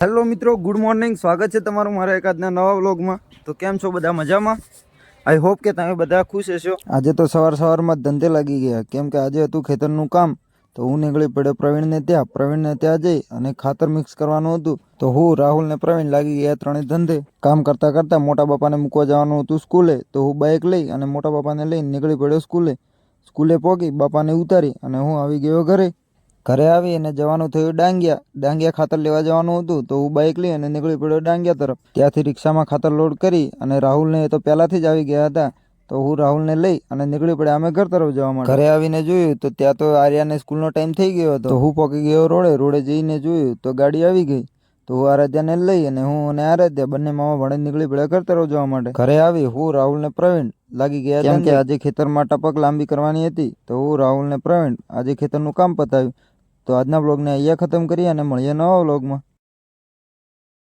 Hello મિત્રો, good morning. સ્વાગત છે તમારું મારા એકાદના નવા વ્લોગમાં. તો કેમ છો બધા? મજામાં? આઈ હોપ કે તમે બધા ખુશ હશો. આજે તો સવારમાં ધંધે લાગી ગયા, કેમ કે આજે હતું ખેતરનું કામ. તો હું નીકળી પડ્યો પ્રવીણને ત્યાં જઈ અને ખાતર મિક્સ કરવાનું હતું. તો હું, રાહુલ ને પ્રવીણ લાગી ગયા ત્રણેય ધંધે. કામ કરતા કરતા મોટા બાપાને મૂકવા જવાનું હતું સ્કૂલે. તો હું બાઇક લઈ અને મોટા બાપાને લઈને નીકળી પડ્યો સ્કૂલે પહોંચી બાપાને ઉતારી અને હું આવી ગયો ઘરે આવી અને જવાનું થયું ડાંગિયા ખાતર લેવા જવાનું હતું. તો હું બાઇક લઈ અને નીકળી પડ્યો ડાંગિયા તરફ. ત્યાંથી રિક્ષામાં ખાતર લોડ કરી અને રાહુલને તો પહેલાથી જ આવી ગયા હતા. તો હું રાહુલને લઈ અને નીકળી પડ્યા અમે ઘર તરફ જવા માટે. ઘરે આવીને જોયું તો ત્યાં તો આર્યાને સ્કૂલનો ટાઈમ થઈ ગયો હતો. તો હું પહોંચી ગયો રોડે જઈને જોયું તો ગાડી આવી ગઈ. તો હું આરાધ્યાને લઈ અને હું અને આરાધ્યા બંને મામા ભાણે નીકળી પડ્યા ઘર તરફ જવા માટે. ઘરે આવી હું, રાહુલ ને પ્રવીણ લાગી ગયા, કેમ કે આજે ખેતરમાં ટપક લાંબી કરવાની હતી. તો હું, રાહુલ ને પ્રવીણ આજે ખેતરનું કામ પતાવ્યું. તો આજના બ્લોગને અહીંયા ખતમ કરીએ અને મળીએ નવા બ્લોગમાં.